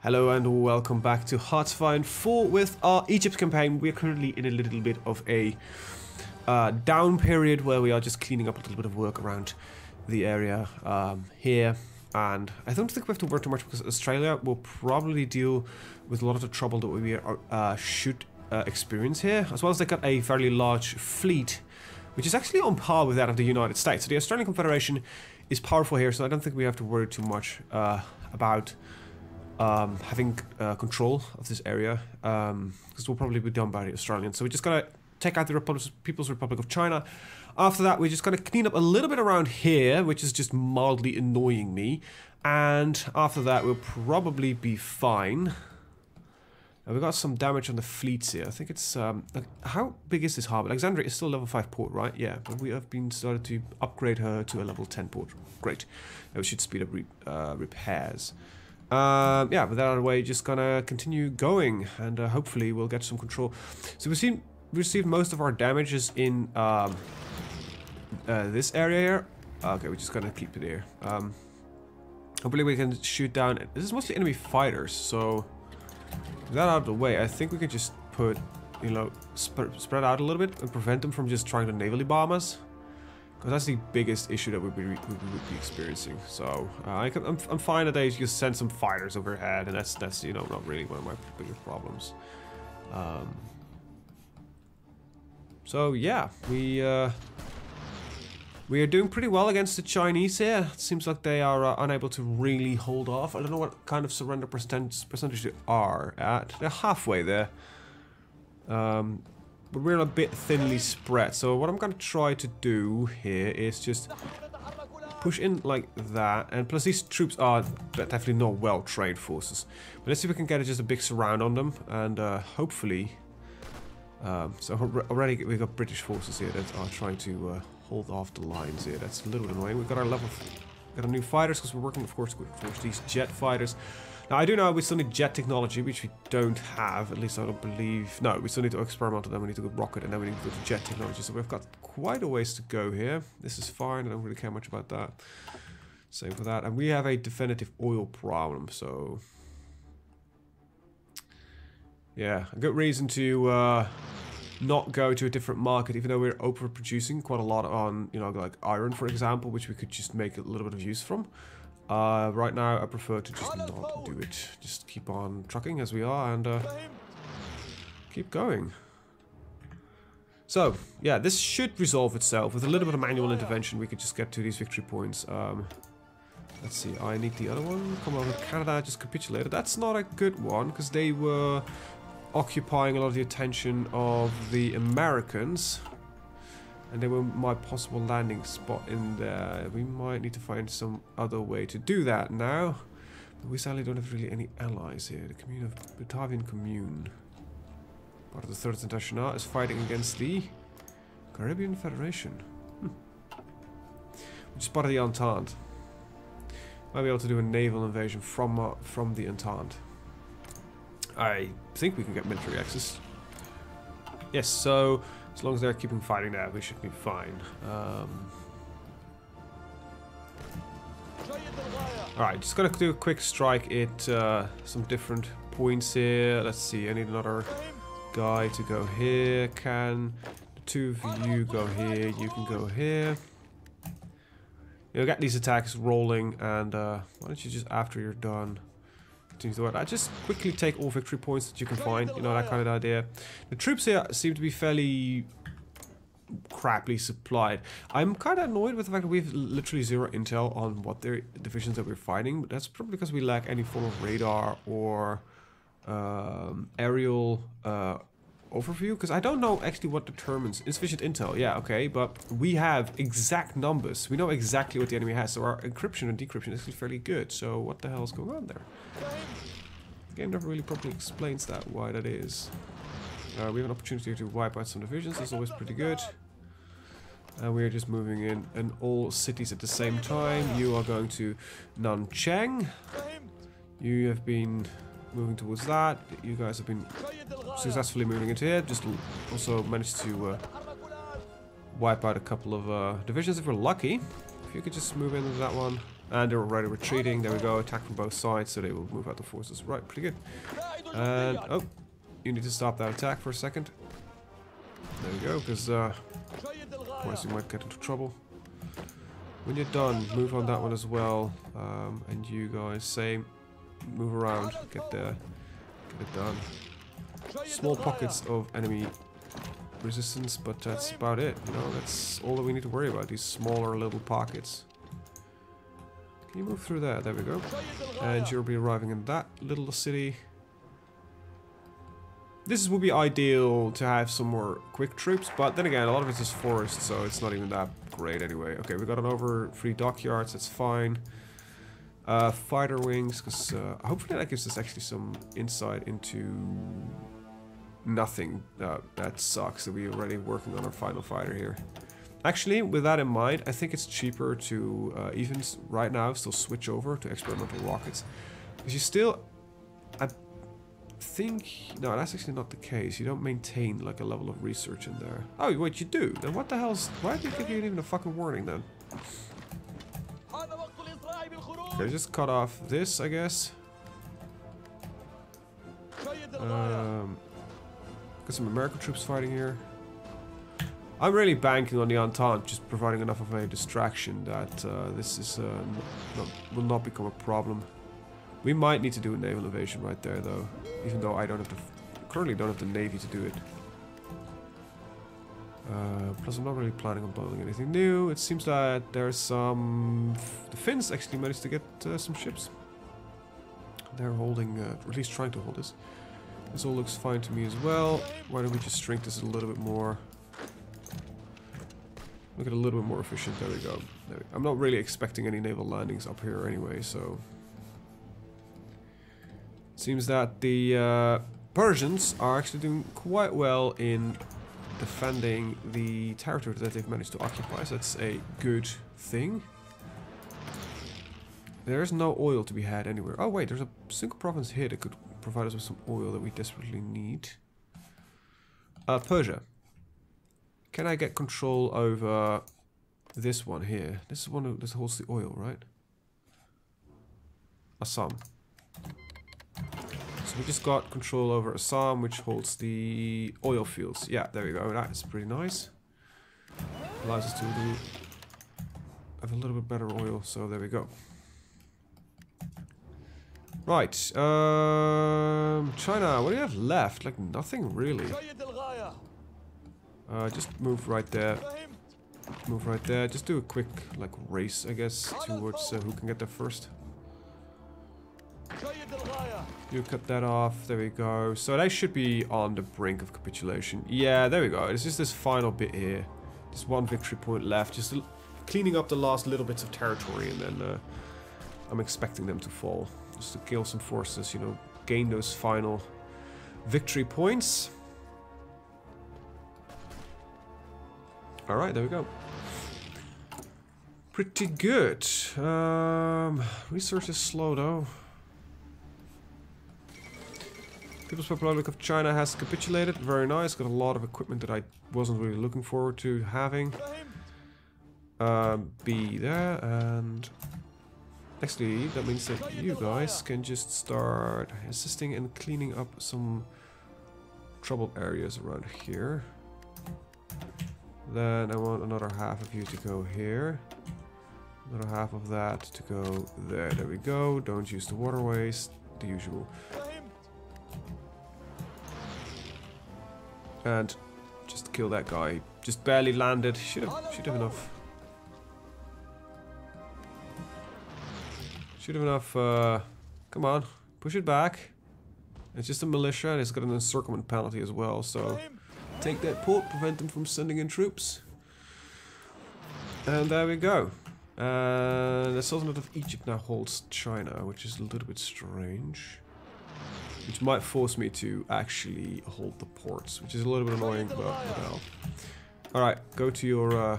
Hello and welcome back to HoI4 with our Egypt campaign. We're currently in a little bit of a down period where we are just cleaning up a little bit of work around the area here. And I don't think we have to work too much because Australia will probably deal with a lot of the trouble that we should experience here. As well as they got a fairly large fleet, which is actually on par with that of the United States. So the Australian Confederation is powerful here, so I don't think we have to worry too much about having control of this area, because we'll probably be done by the Australians. So we're just gonna take out the People's Republic of China. After that, we're just gonna clean up a little bit around here, which is just mildly annoying me. And after that, we'll probably be fine. And we got some damage on the fleets here. I think it's how big is this harbor? Alexandria is still level 5 port, right? Yeah, but we have been started to upgrade her to a level 10 port. Great. We should speed up repairs. Yeah, with that out of the way, just gonna continue going, and hopefully we'll get some control. So we received most of our damages in this area here. Okay, we're just gonna keep it here. Hopefully we can shoot down. This is mostly enemy fighters, so with that out of the way, I think we can just put, you know, spread out a little bit and prevent them from just trying to navally bomb us. Because that's the biggest issue that we would be experiencing. So I'm fine that they just send some fighters overhead, and that's you know, not really one of my biggest problems. So yeah, we are doing pretty well against the Chinese here. It seems like they are unable to really hold off. I don't know what kind of surrender percentage they are at. They're halfway there. But we're a bit thinly spread, so what I'm gonna try to do here is just push in like that, and plus these troops are definitely not well-trained forces. But let's see if we can get just a big surround on them, and hopefully... so already we've got British forces here that are trying to hold off the lines here. That's a little bit annoying. We've got our got our new fighters, because we're working, of course, with these jet fighters. Now, I do know we still need jet technology, which we don't have, at least I don't believe. No, we still need to experiment on them, we need to go rocket, and then we need to go to jet technology. So we've got quite a ways to go here. This is fine, I don't really care much about that. Same for that. And we have a definitive oil problem, so... yeah, a good reason to not go to a different market, even though we're overproducing quite a lot on, you know, like iron, for example, which we could just make a little bit of use from. Right now, I prefer to just not do it. Just keep on trucking as we are, and keep going. So, yeah, this should resolve itself. With a little bit of manual intervention, we could just get to these victory points. Let's see, I need the other one. Come on, Canada just capitulated. That's not a good one, because they were occupying a lot of the attention of the Americans. And they were my possible landing spot in there. We might need to find some other way to do that now. But we sadly don't have really any allies here. The commune of Batavian Commune, part of the Third International, is fighting against the Caribbean Federation. Which is part of the Entente. Might be able to do a naval invasion from the Entente. I think we can get military access. Yes, so... as long as they're keeping fighting there, we should be fine. Alright, just gonna do a quick strike at some different points here. Let's see, I need another guy to go here. Can the two of you go here? You can go here. You know, get these attacks rolling, and why don't you just, after you're done, continue to work. I just quickly take all victory points that you can find, you know, that kind of idea. The troops here seem to be fairly crappily supplied. I'm kind of annoyed with the fact that we have literally zero intel on what their divisions that we're fighting, but that's probably because we lack any form of radar or aerial overview, because I don't know actually what determines insufficient intel. Yeah, okay, but we have exact numbers. We know exactly what the enemy has, so our encryption and decryption is fairly good. So what the hell is going on there? The game never really properly explains that, why that is. We have an opportunity to wipe out some divisions. That's always pretty good. And we're just moving in all cities at the same time. You are going to Nanchang. You have been moving towards that. You guys have been successfully moving into here. Just also managed to wipe out a couple of divisions if we're lucky. If you could just move into that one. And they're already retreating. There we go. Attack from both sides, so they will move out the forces. Right, pretty good. And oh, you need to stop that attack for a second. There we go, because otherwise you might get into trouble. When you're done, move on that one as well. And you guys, same. Move around, get it done. Small pockets of enemy resistance, but that's about it. You know, that's all that we need to worry about. These smaller little pockets. Can you move through there? There we go. And you'll be arriving in that little city. This would be ideal to have some more quick troops, but then again, a lot of it's just forest, so it's not even that great anyway. Okay, we got an over 3 dockyards, that's fine. Fighter wings, because hopefully that gives us actually some insight into nothing. That sucks that we're already working on our final fighter here. Actually, with that in mind, I think it's cheaper to even right now still switch over to experimental rockets. Because you still, I think, no, that's actually not the case. You don't maintain like a level of research in there. Oh, wait, you do? Then what the hell's, why did they give you even a fucking warning then? Okay, just cut off this, I guess. Got some American troops fighting here. I'm really banking on the Entente just providing enough of a distraction that this is will not become a problem. We might need to do a naval invasion right there, though, even though I don't have currently don't have the navy to do it. Plus, I'm not really planning on building anything new. It seems that there's some. The Finns actually managed to get some ships. They're holding, or at least trying to hold this. This all looks fine to me as well. Why don't we just shrink this a little bit more? Make it a little bit more efficient. There we go. I'm not really expecting any naval landings up here anyway, so. Seems that the Persians are actually doing quite well in defending the territory that they've managed to occupy, so that's a good thing. There's no oil to be had anywhere. Oh wait, there's a single province here that could provide us with some oil that we desperately need. Persia. Can I get control over this one here? This is one of this holds the oil, right? Assam. So we just got control over Assam, which holds the oil fields. Yeah, there we go. That's pretty nice. Allows us to have a little bit better oil. So there we go. Right. China. What do you have left? Like nothing really. Just move right there. Move right there. Just do a quick like race, I guess, towards who can get there first. You cut that off. There we go. So they should be on the brink of capitulation. Yeah, there we go. It's just this final bit here. Just one victory point left. Just cleaning up the last little bits of territory, and then I'm expecting them to fall. Just to kill some forces, you know, gain those final victory points. Alright, there we go. Pretty good. Research is slow though. People's Republic of China has capitulated. Very nice. Got a lot of equipment that I wasn't really looking forward to having. Be there, and actually that means that you guys can just start assisting and cleaning up some troubled areas around here. Then I want another half of you to go here. Another half of that to go there. There we go. Don't use the waterways. The usual. And just kill that guy. Just barely landed. Should have enough. Should have enough. Come on, push it back. It's just a militia, and it's got an encirclement penalty as well. So take that port, prevent them from sending in troops. And there we go. The Sultanate of Egypt now holds China, which is a little bit strange. Which might force me to actually hold the ports, which is a little bit annoying, but well. Alright, go to your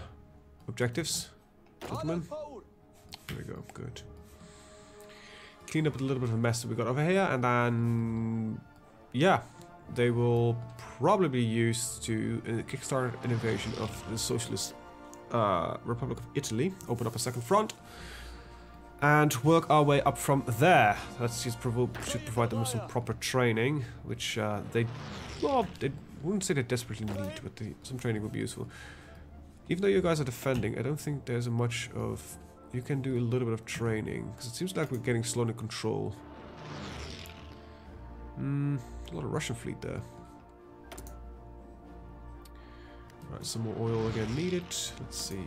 objectives, gentlemen. There we go, good. Clean up a little bit of a mess that we got over here, and then yeah, they will probably be used to kickstart an invasion of the Socialist Republic of Italy. Open up a second front, and work our way up from there. Let's just should provide them with some proper training, which they wouldn't say they desperately need, but some training would be useful. Even though you guys are defending, I don't think there's much of... You can do a little bit of training, because it seems like we're getting slow in control. A lot of Russian fleet there. Right, some more oil again needed. Let's see.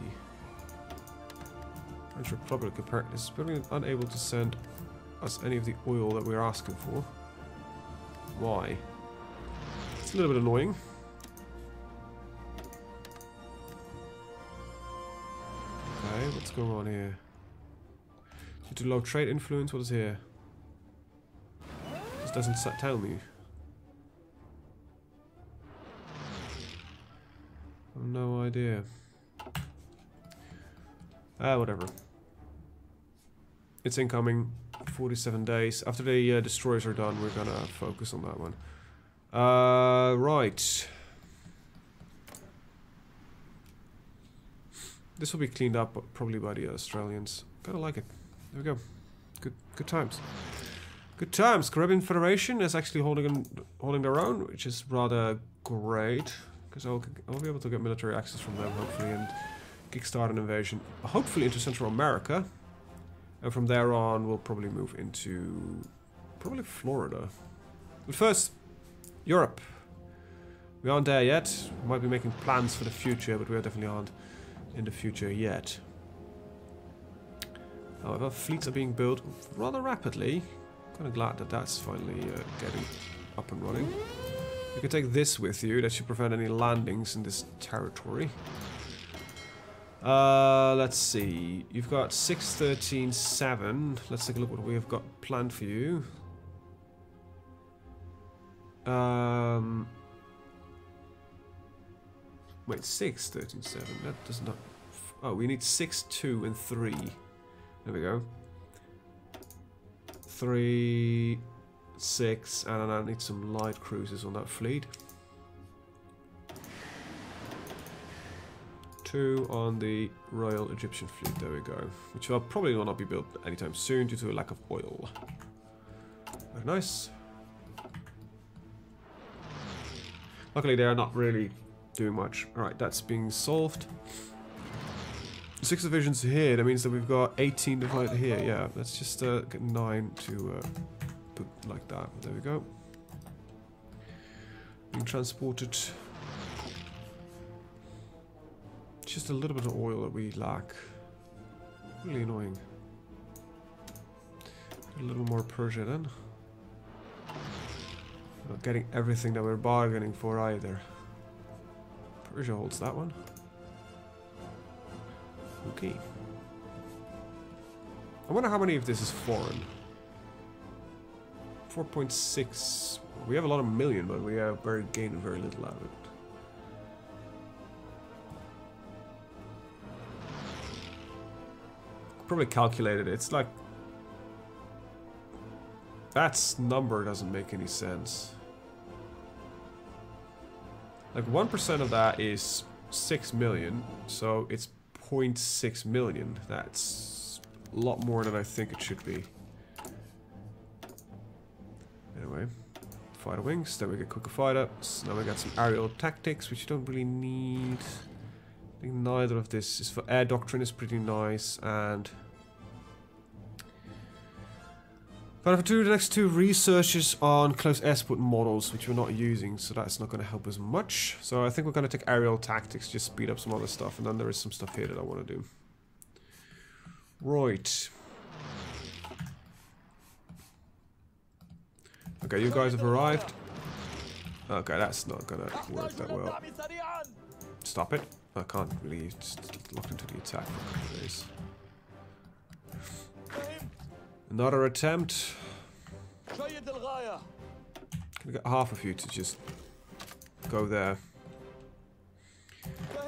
French Republic apparently is probably unable to send us any of the oil that we're asking for. Why? It's a little bit annoying. Okay, what's going on here? Due to low trade influence, what is here? This doesn't tell me. I have no idea. Whatever. It's incoming. 47 days. After the destroyers are done, we're gonna focus on that one. Right. This will be cleaned up probably by the Australians. Kinda like it. There we go. Good times. Good times. Caribbean Federation is actually holding their own, which is rather great. Because I'll be able to get military access from them, hopefully, and kickstart an invasion, hopefully into Central America. And from there on, we'll probably move into... probably Florida. But first, Europe. We aren't there yet. We might be making plans for the future, but we definitely aren't in the future yet. However, fleets are being built rather rapidly. Kind of glad that that's finally getting up and running. You can take this with you. That should prevent any landings in this territory. Let's see. You've got 6, 13, 7. Let's take a look what we have got planned for you. Wait, 6, 13, 7. That does not... Oh, we need 6, 2, and 3. There we go. 3, 6, and I need some light cruisers on that fleet. 2 on the Royal Egyptian fleet, there we go. Which will probably will not be built anytime soon due to a lack of oil. Very nice. Luckily they are not really doing much. Alright, that's being solved. 6 divisions here, that means that we've got 18 divided here, yeah. Let's just get 9 to put like that. There we go. Being transported. Just a little bit of oil that we lack. Really annoying. A little more Persia then. Not getting everything that we're bargaining for either. Persia holds that one. Okay. I wonder how many of this is foreign. 4.6. We have a lot of million, but we are gaining very little out of it. Probably calculated it. It's like that number doesn't make any sense. Like 1% of that is 6 million, so it's 0.6 million. That's a lot more than I think it should be. Anyway, fighter wings. Then we get quicker fighter. So now we got some aerial tactics, which you don't really need. I think neither of this is for air doctrine is pretty nice, and but for the next 2 researches on close air support models, which we're not using, so that's not going to help us much. So I think we're going to take aerial tactics, just speed up some other stuff, and then there is some stuff here that I want to do. Right. Okay, you guys have arrived. Okay, that's not going to work that well. Stop it. I can't really just lock into the attack for a couple of days. Another attempt. Gonna get half of you to just go there.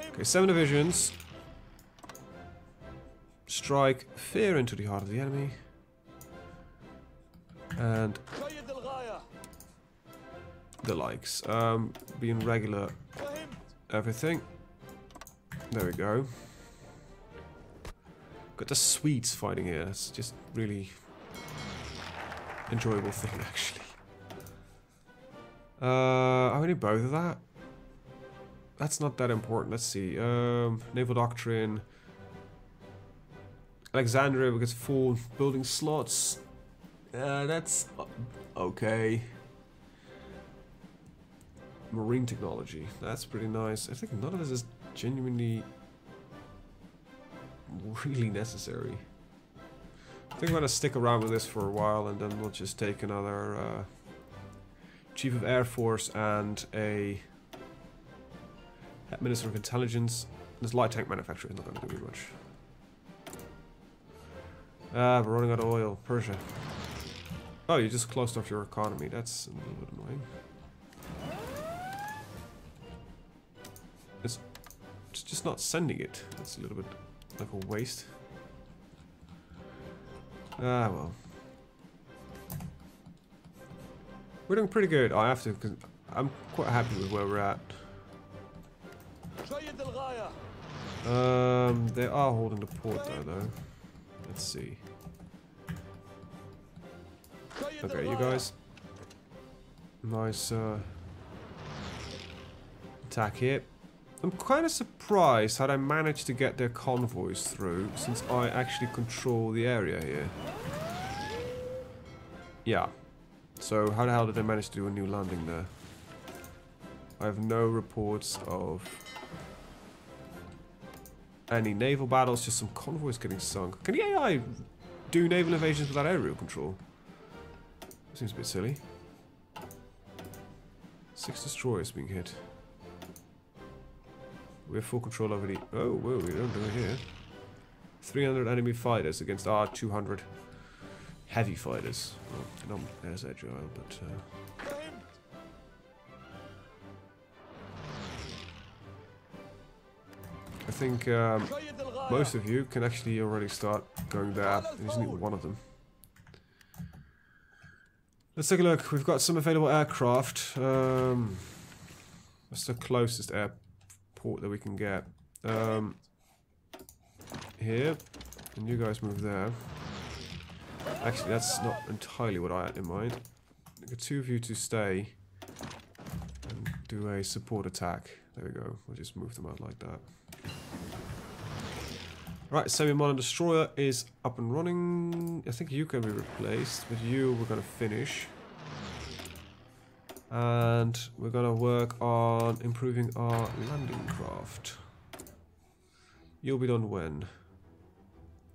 Okay, 7 divisions. Strike fear into the heart of the enemy. And the likes. Being regular. Everything. There we go. Got the Swedes fighting here. That's just really enjoyable thing, actually. I need both of that. That's not that important. Let's see. Naval Doctrine. Alexandria, we get 4 building slots. That's okay. Marine technology. That's pretty nice. I think none of this is genuinely really necessary. I think I'm gonna stick around with this for a while, and then we'll just take another Chief of Air Force and a Minister of Intelligence. This light tank manufacturer is not gonna do me much. We're running out of oil. Persia. Oh, you just closed off your economy. That's a little bit annoying. It's just not sending it. That's a little bit like a waste. Ah, well. We're doing pretty good. I have to, because I'm quite happy with where we're at. They are holding the port though. Let's see. Okay, you guys. Nice attack here. I'm kind of surprised how they managed to get their convoys through, since I actually control the area here. Yeah. So how the hell did they manage to do a new landing there? I have no reports of any naval battles, just some convoys getting sunk. Can the AI do naval invasions without aerial control? Seems a bit silly. 6 destroyers being hit. We have full control over the... Oh, whoa, we don't do it here. 300 enemy fighters against our 200 heavy fighters. Well, not as agile, but... I think most of you can actually already start going there. You just need one of them. Let's take a look. We've got some available aircraft. That's the closest airport that we can get. Here. And you guys move there. Actually, that's not entirely what I had in mind. I get 2 of you to stay and do a support attack. There we go. We'll just move them out like that. Right, semi-modern destroyer is up and running. I think you can be replaced, but you we're gonna finish. And we're gonna work on improving our landing craft. You'll be done when?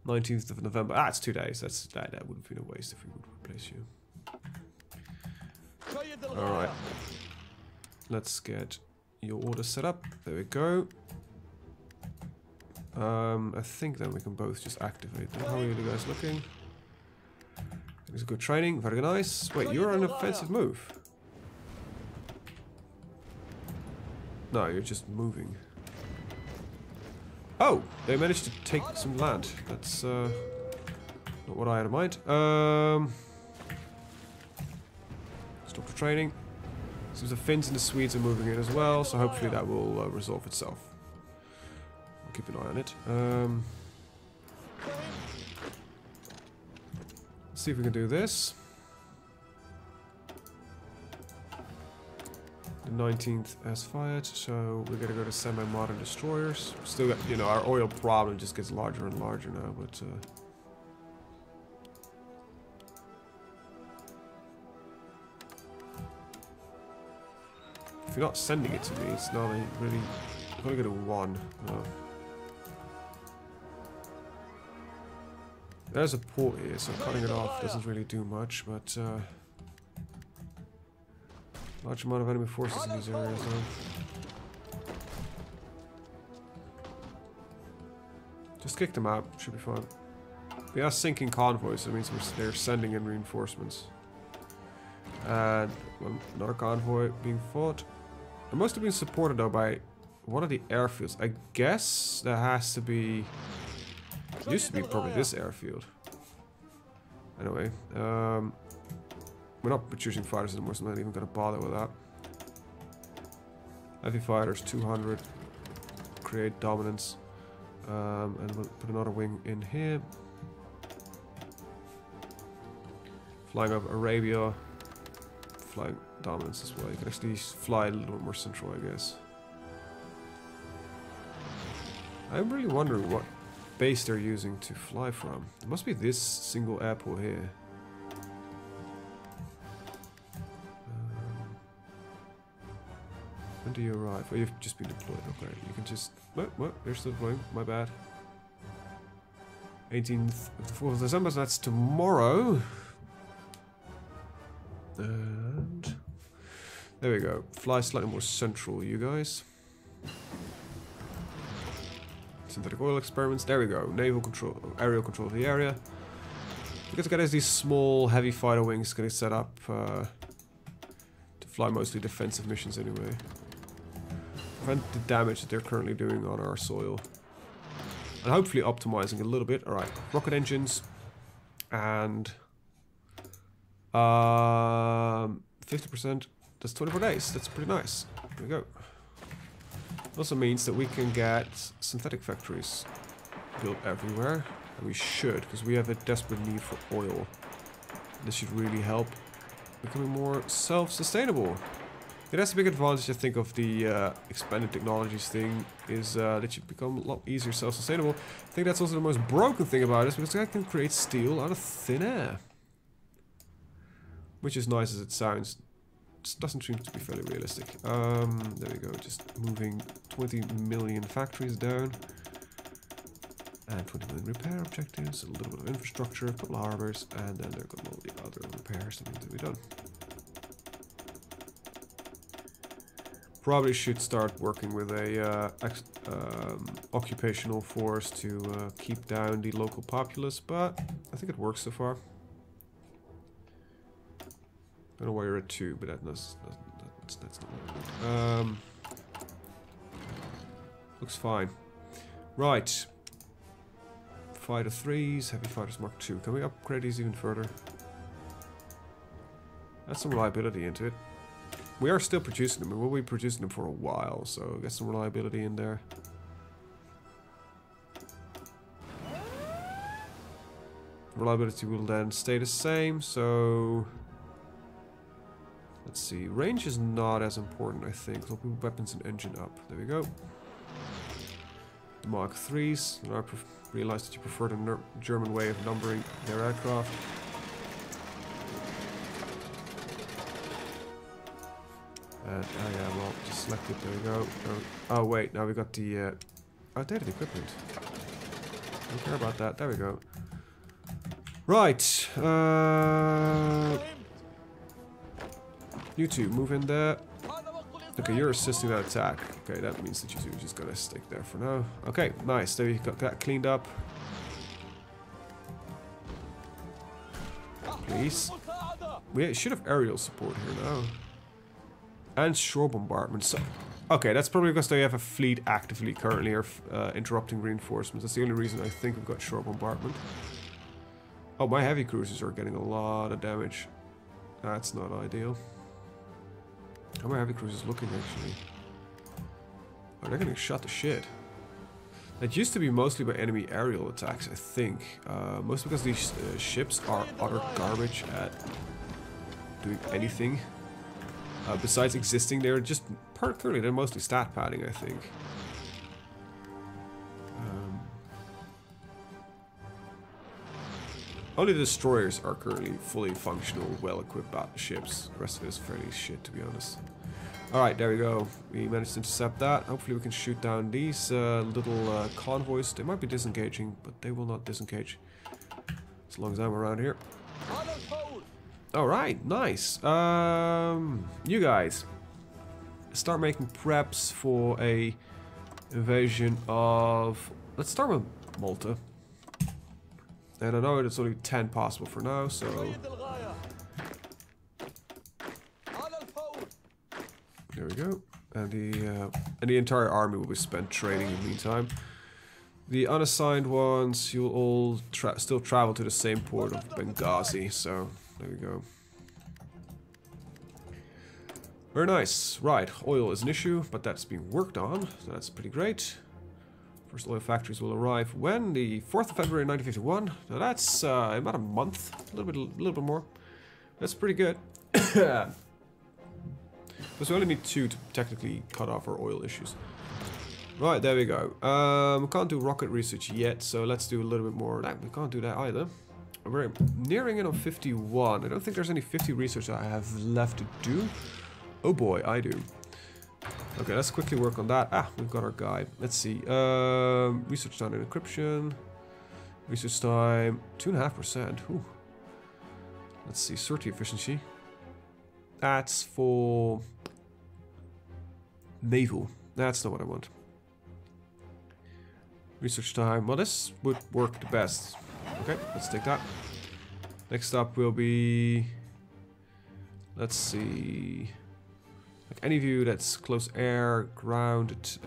19th of November. Ah, it's 2 days. That would have been a waste if we would replace you. Alright. Let's get your order set up. There we go. I think then we can both just activate them. How are you guys looking? It's good training, very nice. Wait, you're on an offensive move. No, you're just moving. Oh, they managed to take some land. That's not what I had in mind. Stop the training. So the Finns and the Swedes are moving in as well, so hopefully that will resolve itself. Keep an eye on it. Let's see if we can do this. The 19th has fired, so we're gonna go to semi-modern destroyers. Still got, you know, our oil problem just gets larger and larger now, but if you're not sending it to me, it's not really. I'm gonna go to 1. Oh. There's a port here, so cutting it off doesn't really do much, but large amount of enemy forces in these areas though. Just kick them out, should be fine. We are sinking convoys, so it means they're sending in reinforcements. And another convoy being fought. It must have been supported though by one of the airfields. I guess there has to be... It used to be probably this airfield. Anyway, we're not producing fighters anymore, so I'm not even gonna bother with that. Heavy fighters, 200. Create dominance. And we'll put another wing in here. Flying over Arabia. Flying dominance as well. You can actually fly a little bit more central, I guess. I'm really wondering what base they're using to fly from. It must be this single airport here. When do you arrive? Oh, you've just been deployed. Okay, you can just... What? You're still deploying. My bad. 18th of the 4th of December, so that's tomorrow. And... there we go. Fly slightly more central, you guys. Synthetic oil experiments. There we go. Naval control, aerial control of the area. Because it got these small, heavy fighter wings getting set up to fly mostly defensive missions anyway. Prevent the damage that they're currently doing on our soil. And hopefully optimizing a little bit. Alright, rocket engines. And 50%. That's 24 days. That's pretty nice. There we go. Also means that we can get synthetic factories built everywhere. And we should, because we have a desperate need for oil. This should really help becoming more self-sustainable. That's a big advantage, I think, of the expanded technologies thing, is that you become a lot easier self-sustainable. I think that's also the most broken thing about this, because I can create steel out of thin air. Which is nice as it sounds. Just doesn't seem to be fairly realistic. There we go, just moving 20 million factories down. And 20 million repair objectives, a little bit of infrastructure, a couple of harbors, and then there go all the other repairs that need to be done. Probably should start working with a occupational force to keep down the local populace, but I think it works so far. I don't know why you're at 2, but that's not what looks fine. Right. Fighter 3s, heavy fighters Mark 2. Can we upgrade these even further? Add some reliability into it. We are still producing them, and we'll be producing them for a while, so get some reliability in there. Reliability will then stay the same, so... let's see, range is not as important, I think. So we'll put weapons and engine up. There we go. The Mark 3s, and I realized that you prefer the German way of numbering their aircraft. Oh yeah, well, just select it, there we go. Oh wait, now we got the outdated equipment. Don't care about that, there we go. Right, you two, move in there. Okay, you're assisting that attack. Okay, that means that you two just gotta stick there for now. Okay, nice, there you got that cleaned up. Please. We should have aerial support here now. And shore bombardment. So, okay, that's probably because they have a fleet actively currently or interrupting reinforcements. That's the only reason I think we've got shore bombardment. Oh, my heavy cruisers are getting a lot of damage. That's not ideal. How are my heavy cruisers looking actually? Oh, they're getting shot to shit. That used to be mostly by enemy aerial attacks, I think. Mostly because these ships are utter garbage at doing anything. Besides existing, they're just currently they're mostly stat padding, I think. Only the destroyers are currently fully functional, well-equipped ships. The rest of it is fairly shit, to be honest. Alright, there we go. We managed to intercept that. Hopefully we can shoot down these little convoys. They might be disengaging, but they will not disengage as long as I'm around here. Alright, nice. You guys start making preps for a invasion of... let's start with Malta. And I know it's only 10 possible for now, so... there we go. And the entire army will be spent training in the meantime. The unassigned ones, you'll all still travel to the same port of Benghazi, so there we go. Very nice. Right, oil is an issue, but that's being worked on, so that's pretty great. First oil factories will arrive when? The 4th of February 1951. Now that's about a month. A little bit more. That's pretty good. Because we only need 2 to technically cut off our oil issues. Right, there we go. We can't do rocket research yet, so let's do a little bit more. No, we can't do that either. We're nearing in on 51. I don't think there's any 50 research I have left to do. Oh boy, I do. Okay, let's quickly work on that. Ah, we've got our guy. Let's see. Research time in encryption. Research time 2.5%. Ooh. Let's see. Sortie efficiency. That's for naval. That's not what I want. Research time. Well, this would work the best. Okay, let's take that. Next up will be... Let's see... Like any view that's close air, ground,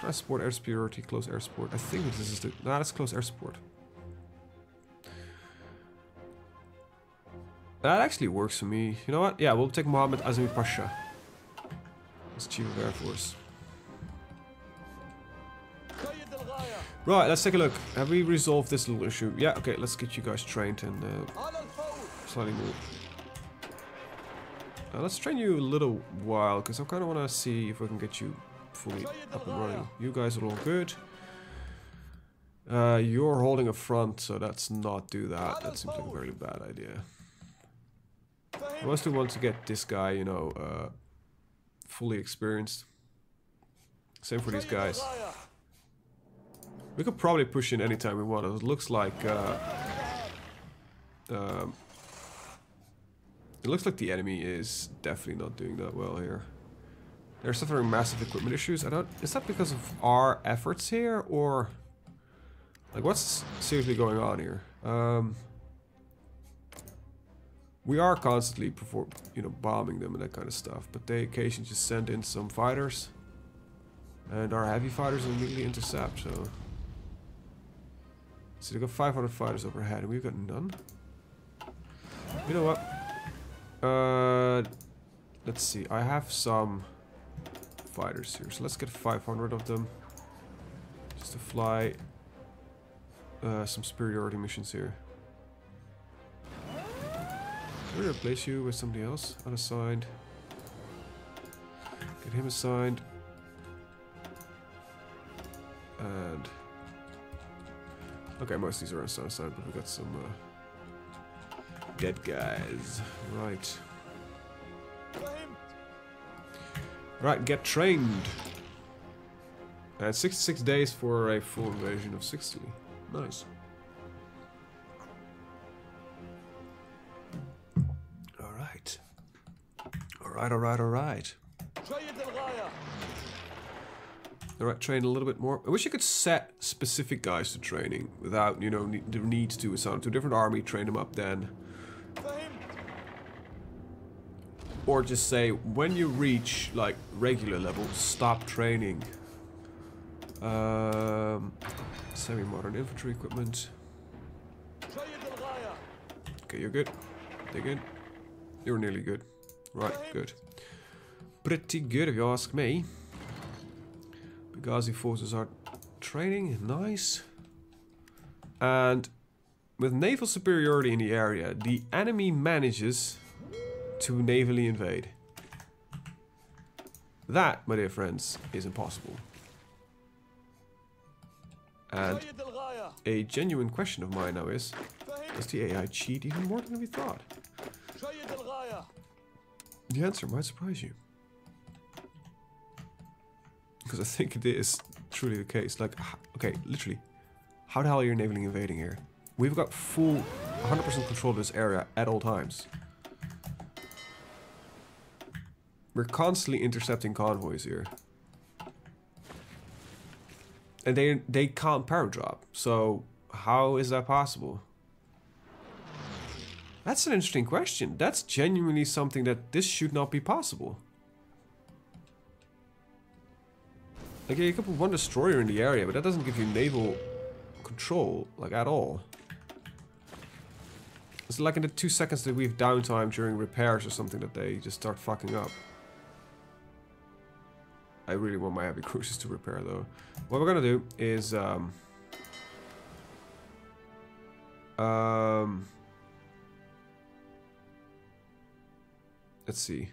ground support, air superiority, close air support. I think this is the... Nah, that's close air support. That actually works for me. You know what? Yeah, we'll take Mohammed Azmi Pasha as Chief of Air Force. Right, let's take a look. Have we resolved this little issue? Yeah, okay, let's get you guys trained and slightly move. Let's train you a little while, because I kind of want to see if we can get you fully up and running. You guys are all good. You're holding a front, so let's not do that. That seems like a very bad idea. I mostly want to get this guy, you know, fully experienced. Same for these guys. We could probably push in anytime we want. It looks like the enemy is definitely not doing that well here. They're suffering massive equipment issues. Is that because of our efforts here, or like what's seriously going on here? We are constantly bombing them and that kind of stuff, but they occasionally just send in some fighters, and our heavy fighters immediately intercept. So they've got 500 fighters overhead, and we've got none. You know what? Let's see. I have some fighters here, so let's get 500 of them just to fly some superiority missions here. Can we replace you with somebody else? Unassigned. Get him assigned. And okay, most of these are unassigned, but we got some dead guys. Right. Right, get trained. And 66 days for a full invasion of 60. Nice. Alright. Alright. Alright, train a little bit more. I wish you could set specific guys to training without, you know, the need to assign to a different army, train them up then. Or just say, when you reach, like, regular level, stop training. Semi-modern infantry equipment. Okay, you're good. Dig in. You're nearly good. Right, good. Pretty good if you ask me. Benghazi forces are training, nice. And with naval superiority in the area, the enemy manages to navally invade. That, my dear friends, is impossible. And a genuine question of mine now is, does the AI cheat even more than we thought? The answer might surprise you. Because I think it is truly the case. Like, okay, literally, how the hell are you navally invading here? We've got full 100% control of this area at all times. We're constantly intercepting convoys here. And they can't power drop. So how is that possible? That's an interesting question. That's genuinely something that this should not be possible. Like, you could put one destroyer in the area, but that doesn't give you naval control, like, at all. It's like in the 2 seconds that we have downtime during repairs or something that they just start fucking up. I really want my heavy cruisers to repair though. What we're gonna do is let's see.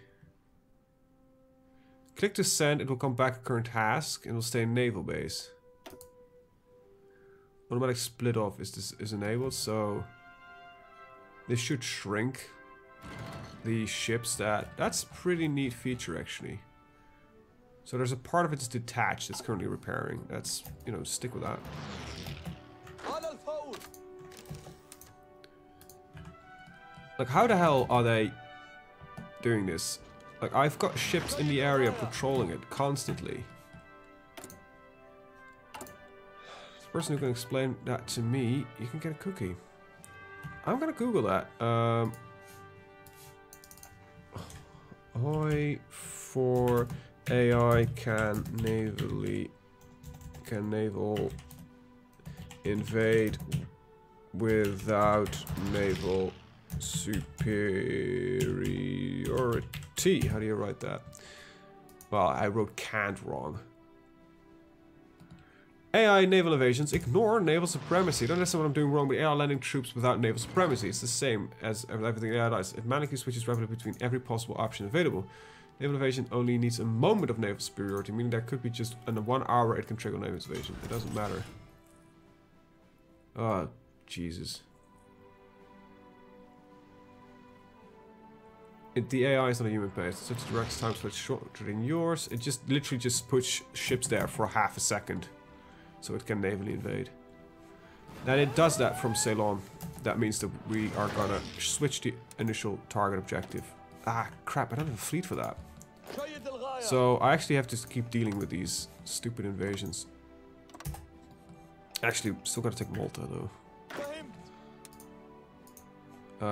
Click to send, it will come back a current task and will stay in naval base. Automatic split off is enabled, so this should shrink the ships. That's a pretty neat feature actually. So there's a part of it that's detached that's currently repairing. That's, you know, stick with that. Like, how the hell are they doing this? Like, I've got ships in the area patrolling it constantly. The person who can explain that to me, you can get a cookie. I'm gonna Google that. HoI4 AI can naval invade without naval superiority. How do you write that? Well, I wrote can't wrong. AI naval invasions ignore naval supremacy. Don't understand what I'm doing wrong, but AI landing troops without naval supremacy. It's the same as everything AI does. It manically switches rapidly between every possible option available. Naval invasion only needs a moment of naval superiority, meaning that could be just in 1 hour it can trigger naval invasion. It doesn't matter. Oh, Jesus. The AI is not a human based. Such direct time switch shorter than yours. It just literally just puts ships there for half a second, so it can navally invade. And it does that from Ceylon. That means that we are gonna switch the initial target objective. Ah, crap! I don't have a fleet for that. So I actually have to keep dealing with these stupid invasions. Actually, still gotta take Malta though.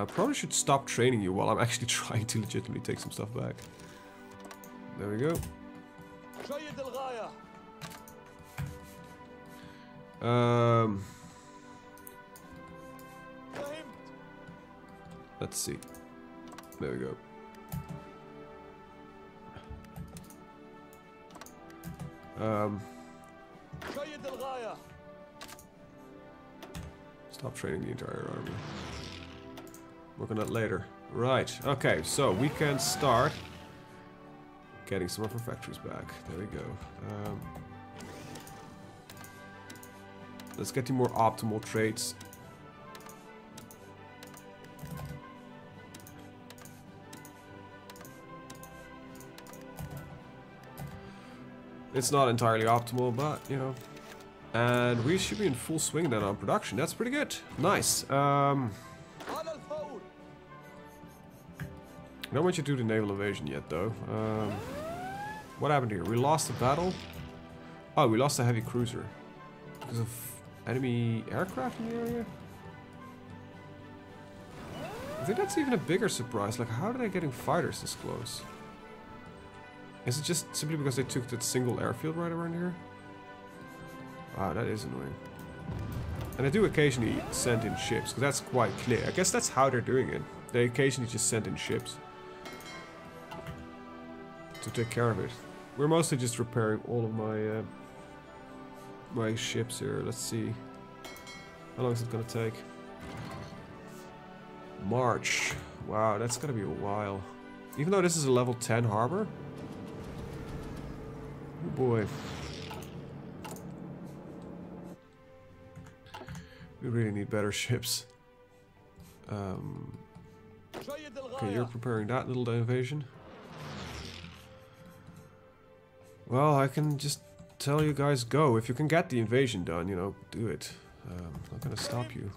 Probably should stop training you while I'm actually trying to legitimately take some stuff back. There we go. Let's see. There we go. Stop training the entire army. Work on that later. Right, okay, so we can start getting some of our factories back. There we go. Let's get the more optimal traits. It's not entirely optimal, but, you know. And we should be in full swing then on production. That's pretty good. Nice. I don't want you to do the naval invasion yet, though. What happened here? We lost the battle? Oh, we lost a heavy cruiser. Because of enemy aircraft in the area? I think that's even a bigger surprise. Like, how are they getting fighters this close? Is it just simply because they took that single airfield right around here? Wow, that is annoying. And I do occasionally send in ships, because that's quite clear. I guess that's how they're doing it. They occasionally just send in ships to take care of it. We're mostly just repairing all of my my ships here. Let's see. How long is it gonna take? March. Wow, that's gonna be a while. Even though this is a level 10 harbor. Oh boy. We really need better ships. Okay, you're preparing that little invasion. Well, I can just tell you guys go. If you can get the invasion done, you know, do it. I'm not gonna stop you.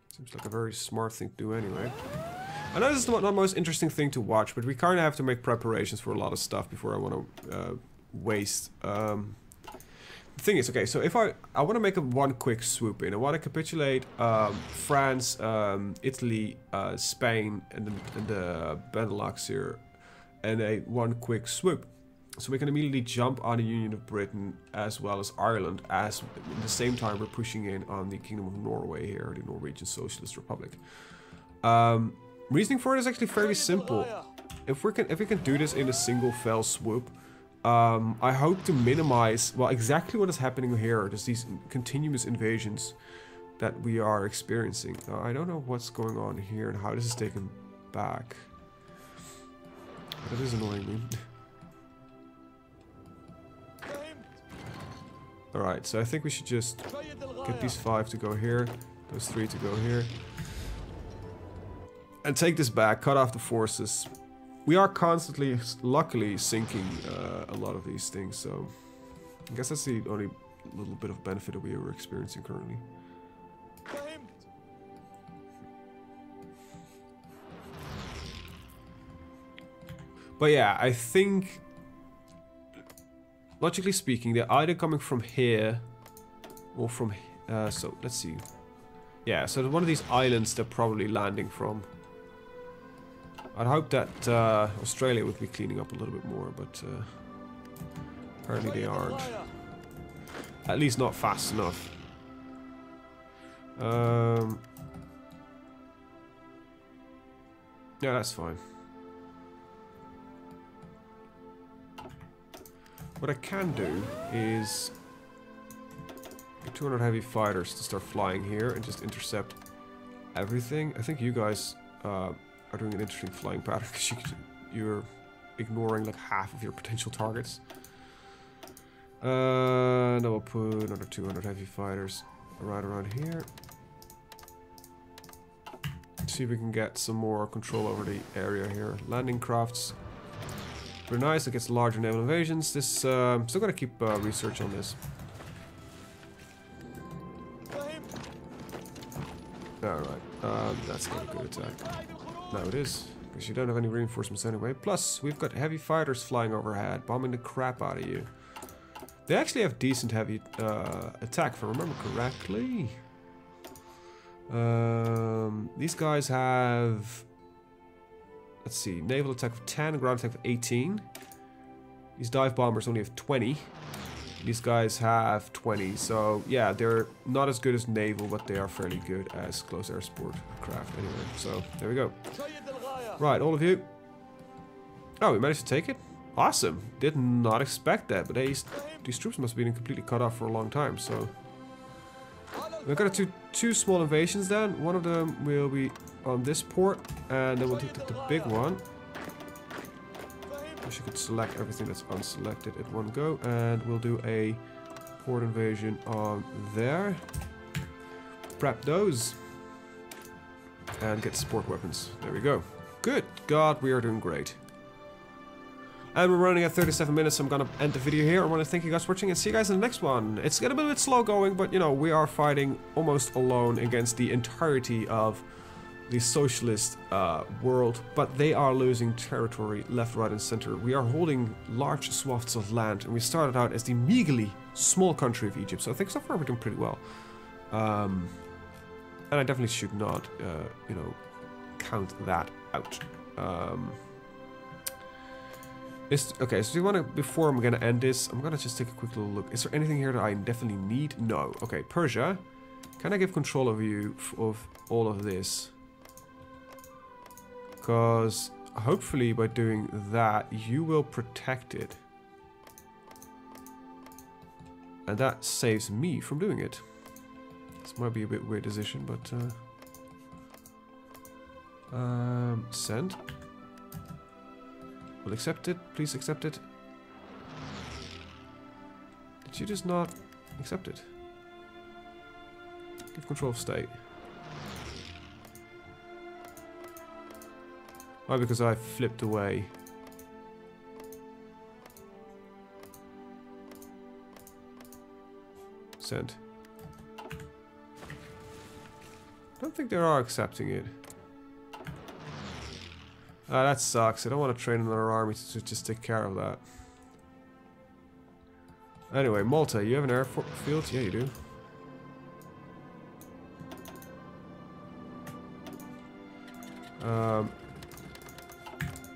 Seems like a very smart thing to do anyway. I know this is not the most interesting thing to watch, but we kind of have to make preparations for a lot of stuff before I want to waste. The thing is, okay, so if I want to make one quick swoop in. I want to capitulate France, Italy, Spain, and the Benelux here, and one quick swoop. So we can immediately jump on the Union of Britain as well as Ireland, as at the same time we're pushing in on the Kingdom of Norway here, the Norwegian Socialist Republic. Reasoning for it is actually fairly simple. If we can do this in a single fell swoop, I hope to minimize, well, exactly what is happening here, just these continuous invasions that we are experiencing. I don't know what's going on here and how this is taken back. That is annoying me. Alright, so I think we should just get these 5 to go here, those 3 to go here. And take this back, cut off the forces. We are constantly, luckily, sinking a lot of these things, so I guess that's the only little bit of benefit that we are experiencing currently. But yeah, I think, logically speaking, they're either coming from here or from, so let's see. Yeah, so one of these islands they're probably landing from. I'd hope that Australia would be cleaning up a little bit more, but apparently they aren't. At least not fast enough. Yeah, that's fine. What I can do is get 200 heavy fighters to start flying here and just intercept everything. I think you guys are doing an interesting flying pattern because you're ignoring like half of your potential targets. Now we'll put another 200 heavy fighters right around here. See if we can get some more control over the area here. Landing crafts. Pretty nice, it gets larger naval invasions. This, still gotta keep research on this. Alright, that's not a good attack. No, it is, because you don't have any reinforcements anyway. Plus, we've got heavy fighters flying overhead, bombing the crap out of you. They actually have decent heavy attack, if I remember correctly. These guys have... Let's see, naval attack of 10, ground attack of 18. These dive bombers only have 20. These guys have 20, so yeah, they're not as good as naval, but they are fairly good as close air support craft anyway. So, there we go. Right, all of you. Oh, we managed to take it? Awesome. Did not expect that, but these troops must have been completely cut off for a long time, so... We've got two small invasions then. One of them will be on this port, and then we'll take the big one. Wish you could select everything that's unselected at one go, and we'll do a port invasion on there. Prep those. And get support weapons. There we go. Good God, we are doing great. And we're running at 37 minutes, so I'm gonna end the video here. I want to thank you guys for watching and see you guys in the next one. It's gonna be a bit slow going, but you know, we are fighting almost alone against the entirety of the socialist world, but they are losing territory left, right, and center. We are holding large swaths of land, and we started out as the meagerly small country of Egypt, so I think so far we're doing pretty well. And I definitely should not, you know, count that out. Okay, so do you want to, before I'm going to end this, I'm going to just take a quick little look. Is there anything here that I definitely need? No. Okay, Persia. Can I give control of you, of all of this? Because hopefully by doing that, you will protect it. And that saves me from doing it. This might be a bit weird decision, but... send. We'll accept it. Please accept it. Did you just not accept it? Give control of state. Why? Because I flipped away. Send. I don't think they are accepting it. That sucks. I don't want to train another army to just take care of that. Anyway, Malta, you have an airfield? Yeah, you do.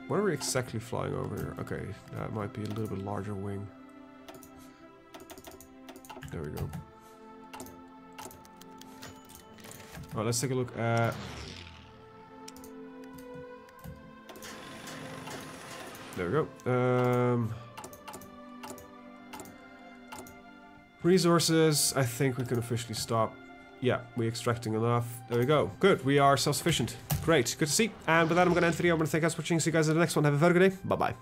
What are we exactly flying over here? Okay, that might be a little bit larger wing. There we go. Alright, let's take a look at... There we go. Resources, I think we can officially stop. Yeah, we're extracting enough. There we go. Good, we are self-sufficient. Great, good to see. And with that, I'm going to end the video. I'm going to thank you guys for watching. See you guys in the next one. Have a very good day. Bye-bye.